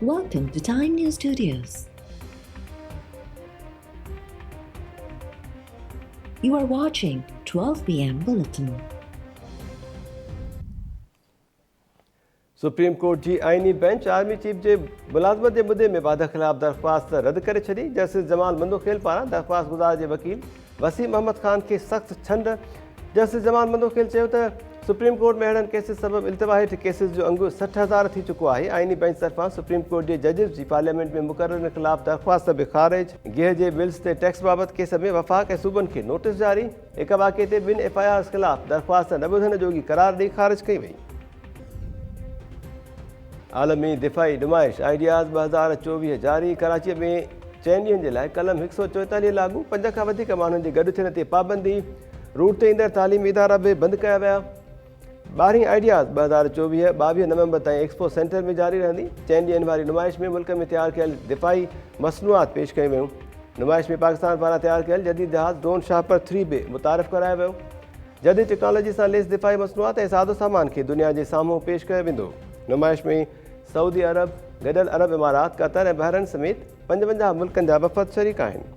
Welcome to Time News Studios. You are watching 12 p.m. Bulletin. Supreme court जी आईनी bench army chief जे मुलाज़मत जे मुद्दे में वादा ख़िलाफ़ दरख़्वास्त रद्द करे छॾी। जस्टिस जमाल मंदोखेल पारां दरख़्वास्त गुज़ार जे वकील वसीम अहमद ख़ान खे सख़्त छंड। जस्टिस जमाल मंदोखेल चयो त सुप्रीम कोर्ट में अहिड़नि केसिस सबबि इल्तिवा हेठि केसिस जो अंगु 60,000 थी चुको आहे। आईनी बेंच तरफ़ां सुप्रीम कोर्ट जे जजिस जी पार्लियामेंट में मुक़ररनि ख़िलाफ़ दरख़्वास्त बि ख़ारिज। गिह जे बिल्स ते टैक्स बाबति केस में वफ़ाक़ ऐं सूबनि खे नोटिस जारी। हिक वाक़े ते 2 FIRs ख़िलाफ़ दरख़्वास्त न ॿुधण जोगी करार ॾेई ख़ारिज कई वई। आलमी दिफ़ाई नुमाइश आइडियाज़ 2024 जारी। कराची में 4 ॾींहनि जे लाइ कलम 144 लागू। 5 खां वधीक माण्हुनि जे गॾु थियण ते पाबंदी। रूट ते ईंदड़ तालीमी इदारा बि बंदि कया विया। 12 आइडियाज़ 2024 22 नवंबर ताईं एक्सपो सेंटर में जारी रहंदी। 4 ॾींहनि वारी नुमाइश में मुल्क में तयारु कयल दिफ़ाई मसनूआत पेश कयूं वयूं। नुमाइश में पाकिस्तान पारां तयारु कयल जदीद जहाज़ ड्रोन शाहपर 3 बि मुतारिफ़ करायो वियो। जदीद टेक्नोलॉजी सां लैस दिफ़ाई मसनूआत ऐं सादो सामान खे दुनिया जे साम्हूं पेश कयो वेंदो। नुमाइश में सऊदी अरब, गॾियल अरब इमारात, क़तर ऐं बहरन समेत 55 मुल्कनि जा वफ़द शरीक आहिनि।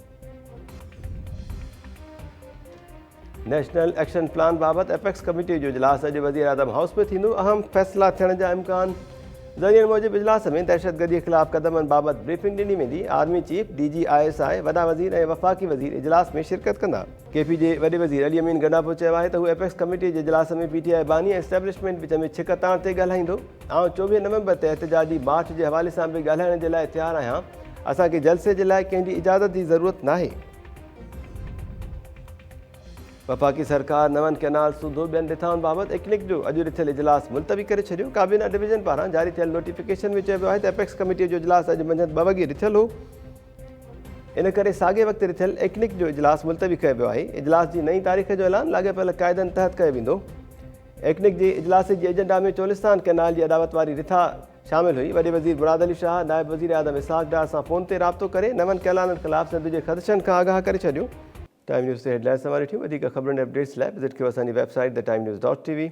नेशनल एक्शन प्लान बाबति एपेक्स कमेटी जो इजलास अॼु वज़ीर आज़म हाउस में थींदो। अहम फ़ैसिला थियण जा इम्कान। ज़रियनि मूजिबि इजलास में दहशतगर्दी ख़िलाफ़ क़दमनि बाबति ब्रीफिंग ॾिनी वेंदी। आर्मी चीफ, DG ISI, वॾा वज़ीर ऐं वफ़ाक़ी वज़ीर इजलास में शिरकत कंदा। KP जे वॾे वज़ीर अली अमीन गंडापुर चयो आहे त हू एपेक्स कमेटी जे इजलास में PTI बानी ऐं एस्टेब्लिशमेंट विच में छिक ताण ते ॻाल्हाईंदो। 24 नवंबर ते एहतजाजी मार्च जे हवाले सां बि ॻाल्हाइण जे लाइ तयारु आहियां। असांखे जलसे जे लाइ कंहिंजी इजाज़त जी ज़रूरत नाहे। वफ़ाक़ी सरकार नवन कैनाल सूधो ॿियनि रिथाउनि बाबति इकनिक जो अॼु रिथियल इजलास मुलतवी करे छॾियो। काबीना डिवीज़न पारां जारी थियल नोटिफिकेशन में चयो वियो आहे त एपेक्स कमेटी जो इजलास अॼु मंझंदि 2 वॻे रिथियल हो। इन करे साॻे वक़्तु रिथियल इकनिक जो इजलास मुलतवी कयो वियो आहे। इजलास जी नई तारीख़ जो ऐलान लाॻापियल क़ाइदनि तहत कयो वेंदो। इकनिक जे इजलास जी एजेंडा में चोलिस्तान कैनाल जी अदावत वारी रिथा शामिल हुई। वॾे वज़ीर मुराद अली शाह नायब वज़ीर आज़म इसहाक़ डार सां फ़ोन ते राब्तो करे नवन कैनालनि ख़िलाफ़ सिंध जे ख़दशनि खां आगाह करे छॾियो। टाइम न्यूज़ ते हेडलाइन्स वारी थियूं। वधीक ख़बरुनि ऐं अपडेट्स लाइ विज़िट कयो असांजी वेबसाइट theTimeNews.tv।